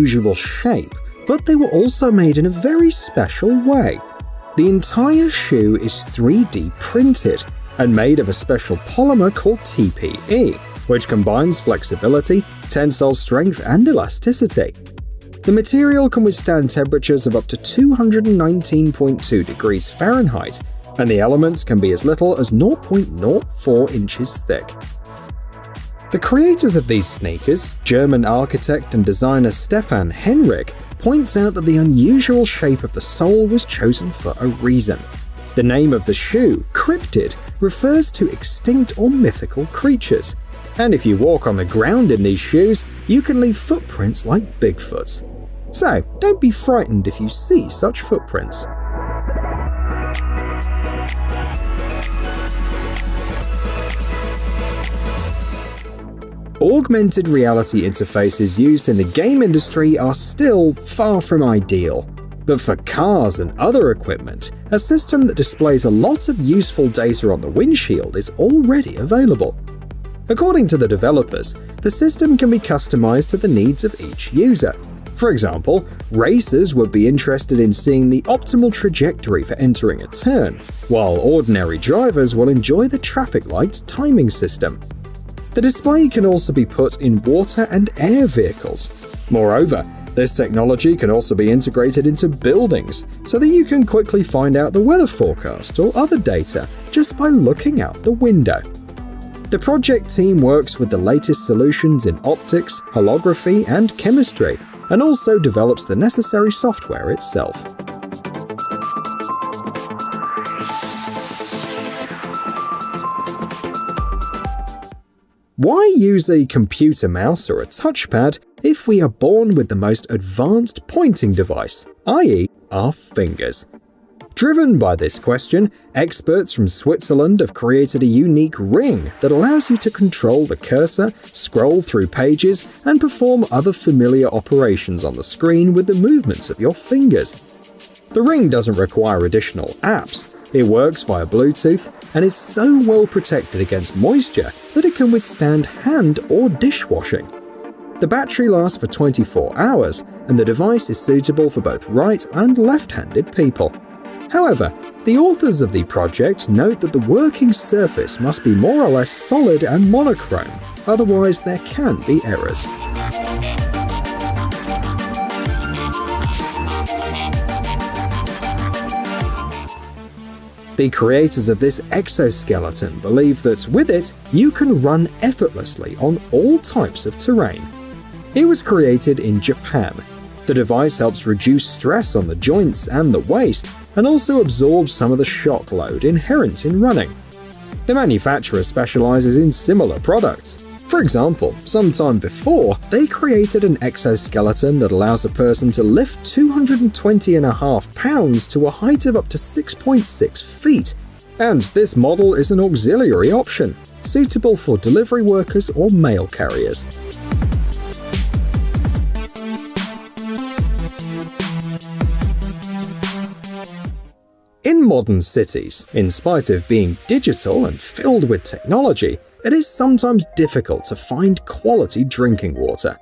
usual shape, but they were also made in a very special way. The entire shoe is 3D printed and made of a special polymer called TPE, which combines flexibility, tensile strength, and elasticity. The material can withstand temperatures of up to 219.2 degrees Fahrenheit, and the elements can be as little as 0.04 inches thick. The creators of these sneakers, German architect and designer Stefan Henrich, points out that the unusual shape of the sole was chosen for a reason. The name of the shoe, cryptid, refers to extinct or mythical creatures. And if you walk on the ground in these shoes, you can leave footprints like Bigfoot's. So, don't be frightened if you see such footprints. Augmented reality interfaces used in the game industry are still far from ideal. But for cars and other equipment, a system that displays a lot of useful data on the windshield is already available. According to the developers, the system can be customized to the needs of each user. For example, racers would be interested in seeing the optimal trajectory for entering a turn, while ordinary drivers will enjoy the traffic lights timing system. The display can also be put in water and air vehicles. Moreover, this technology can also be integrated into buildings so that you can quickly find out the weather forecast or other data just by looking out the window. The project team works with the latest solutions in optics, holography, and chemistry, and also develops the necessary software itself. Why use a computer mouse or a touchpad if we are born with the most advanced pointing device, i.e. our fingers? Driven by this question, experts from Switzerland have created a unique ring that allows you to control the cursor, scroll through pages, and perform other familiar operations on the screen with the movements of your fingers. The ring doesn't require additional apps. It works via Bluetooth and is so well protected against moisture that it can withstand hand or dishwashing. The battery lasts for 24 hours, and the device is suitable for both right and left-handed people. However, the authors of the project note that the working surface must be more or less solid and monochrome, otherwise there can be errors. The creators of this exoskeleton believe that with it, you can run effortlessly on all types of terrain. It was created in Japan. The device helps reduce stress on the joints and the waist, and also absorbs some of the shock load inherent in running. The manufacturer specializes in similar products. For example, sometime before, they created an exoskeleton that allows a person to lift 220.5 pounds to a height of up to 6.6 feet. And this model is an auxiliary option, suitable for delivery workers or mail carriers. In modern cities, in spite of being digital and filled with technology, it is sometimes difficult to find quality drinking water.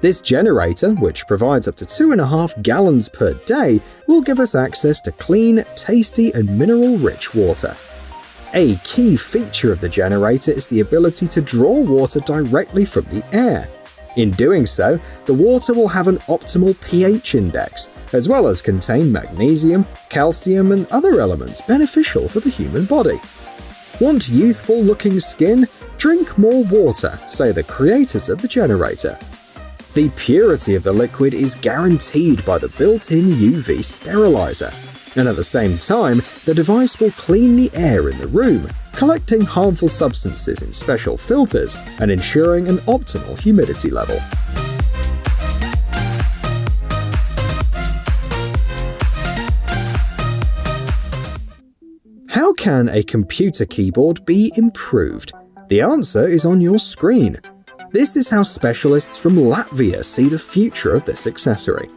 This generator, which provides up to 2.5 gallons per day, will give us access to clean, tasty, and mineral-rich water. A key feature of the generator is the ability to draw water directly from the air. In doing so, the water will have an optimal pH index, as well as contain magnesium, calcium, and other elements beneficial for the human body. Want youthful-looking skin? Drink more water, say the creators of the generator. The purity of the liquid is guaranteed by the built-in UV sterilizer, and at the same time, the device will clean the air in the room, collecting harmful substances in special filters and ensuring an optimal humidity level. How can a computer keyboard be improved? The answer is on your screen. This is how specialists from Latvia see the future of this accessory.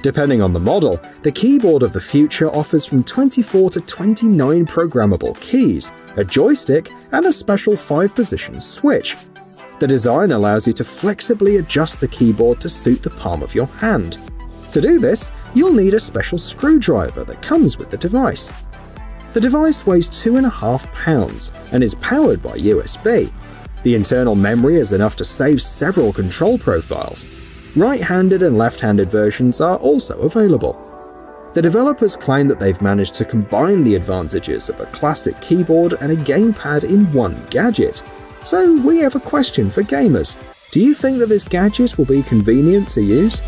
Depending on the model, the keyboard of the future offers from 24 to 29 programmable keys, a joystick, and a special 5-position switch. The design allows you to flexibly adjust the keyboard to suit the palm of your hand. To do this, you'll need a special screwdriver that comes with the device. The device weighs 2.5 pounds and is powered by USB. The internal memory is enough to save several control profiles. Right-handed and left-handed versions are also available. The developers claim that they've managed to combine the advantages of a classic keyboard and a gamepad in one gadget. So we have a question for gamers. Do you think that this gadget will be convenient to use?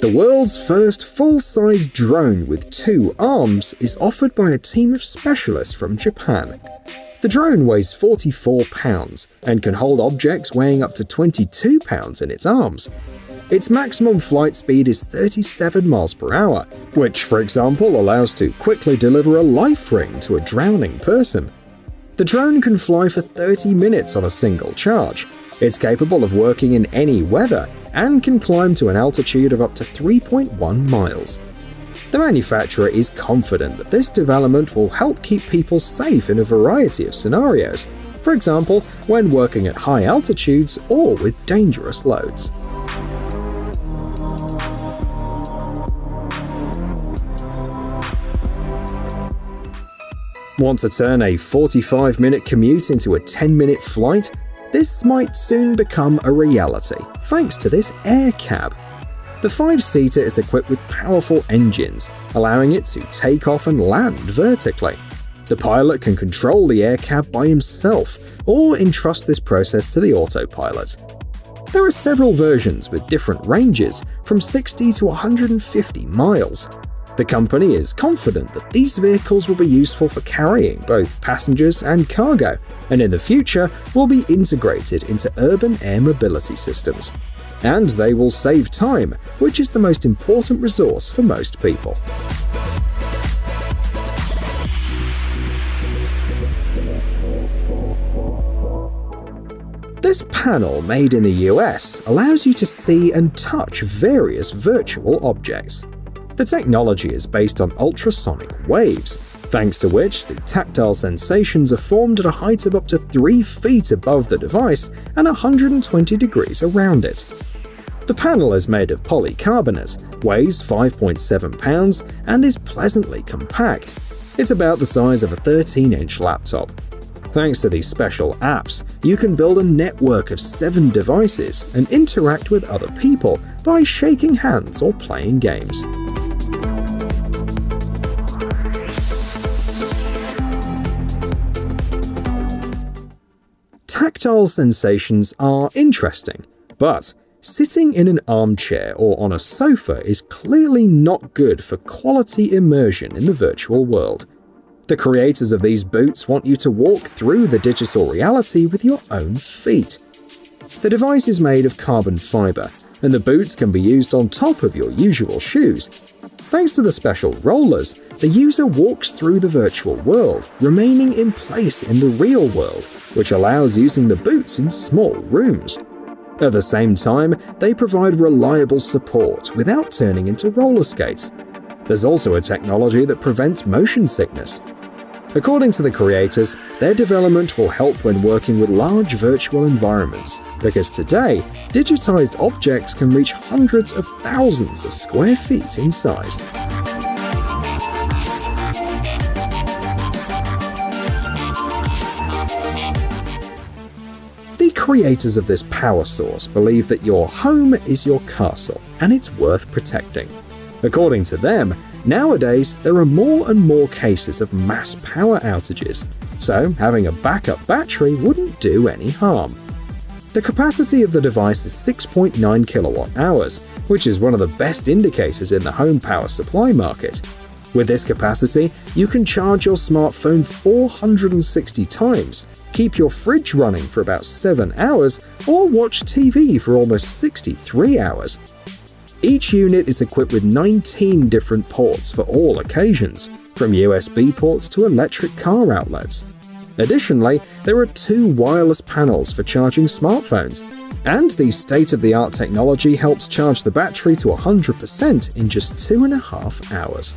The world's first full-size drone with 2 arms is offered by a team of specialists from Japan. The drone weighs 44 pounds and can hold objects weighing up to 22 pounds in its arms. Its maximum flight speed is 37 miles per hour, which, for example, allows to quickly deliver a life ring to a drowning person. The drone can fly for 30 minutes on a single charge. It's capable of working in any weather and can climb to an altitude of up to 3.1 miles. The manufacturer is confident that this development will help keep people safe in a variety of scenarios, for example, when working at high altitudes or with dangerous loads. Want to turn a 45-minute commute into a 10-minute flight? This might soon become a reality, thanks to this air cab. The 5-seater is equipped with powerful engines, allowing it to take off and land vertically. The pilot can control the air cab by himself, or entrust this process to the autopilot. There are several versions with different ranges, from 60 to 150 miles. The company is confident that these vehicles will be useful for carrying both passengers and cargo, and in the future will be integrated into urban air mobility systems. And they will save time, which is the most important resource for most people. This panel made in the US allows you to see and touch various virtual objects. The technology is based on ultrasonic waves, thanks to which the tactile sensations are formed at a height of up to 3 feet above the device and 120 degrees around it. The panel is made of polycarbonate, weighs 5.7 pounds, and is pleasantly compact. It's about the size of a 13-inch laptop. Thanks to these special apps, you can build a network of 7 devices and interact with other people by shaking hands or playing games. Tactile sensations are interesting, but sitting in an armchair or on a sofa is clearly not good for quality immersion in the virtual world. The creators of these boots want you to walk through the digital reality with your own feet. The device is made of carbon fiber, and the boots can be used on top of your usual shoes. Thanks to the special rollers, the user walks through the virtual world, remaining in place in the real world, which allows using the boots in small rooms. At the same time, they provide reliable support without turning into roller skates. There's also a technology that prevents motion sickness. According to the creators, their development will help when working with large virtual environments, because today, digitized objects can reach hundreds of thousands of square feet in size. The creators of this power source believe that your home is your castle, and it's worth protecting. According to them, nowadays there are more and more cases of mass power outages, so having a backup battery wouldn't do any harm. The capacity of the device is 6.9 kilowatt hours, which is one of the best indicators in the home power supply market. With this capacity, you can charge your smartphone 460 times, keep your fridge running for about 7 hours, or watch TV for almost 63 hours. Each unit is equipped with 19 different ports for all occasions, from USB ports to electric car outlets. Additionally, there are 2 wireless panels for charging smartphones, and the state-of-the-art technology helps charge the battery to 100% in just 2.5 hours.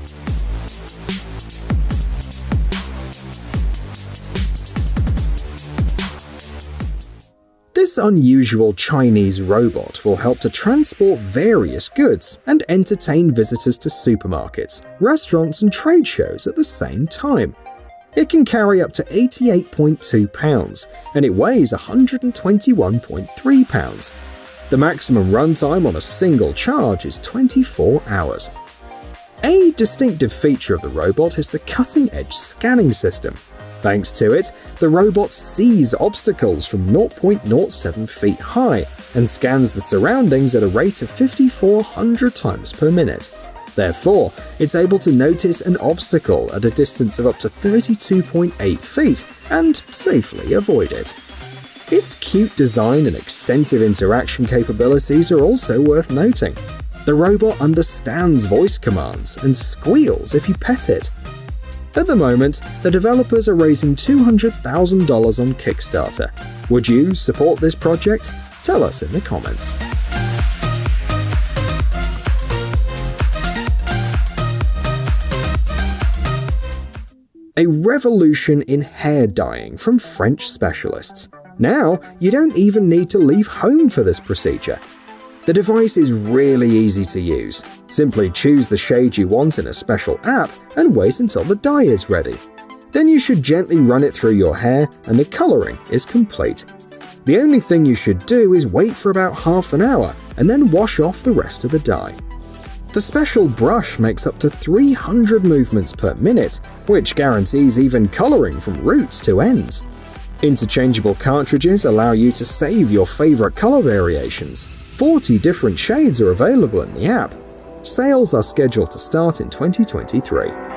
This unusual Chinese robot will help to transport various goods and entertain visitors to supermarkets, restaurants, and trade shows at the same time. It can carry up to 88.2 pounds, and it weighs 121.3 pounds. The maximum runtime on a single charge is 24 hours. A distinctive feature of the robot is the cutting-edge scanning system. Thanks to it, the robot sees obstacles from 0.07 feet high and scans the surroundings at a rate of 5,400 times per minute. Therefore, it's able to notice an obstacle at a distance of up to 32.8 feet and safely avoid it. Its cute design and extensive interaction capabilities are also worth noting. The robot understands voice commands and squeals if you pet it. At the moment, the developers are raising $200,000 on Kickstarter. Would you support this project? Tell us in the comments. A revolution in hair dyeing from French specialists. Now, you don't even need to leave home for this procedure. The device is really easy to use. Simply choose the shade you want in a special app and wait until the dye is ready. Then you should gently run it through your hair and the coloring is complete. The only thing you should do is wait for about half an hour and then wash off the rest of the dye. The special brush makes up to 300 movements per minute, which guarantees even coloring from roots to ends. Interchangeable cartridges allow you to save your favorite color variations. 40 different shades are available in the app. Sales are scheduled to start in 2023.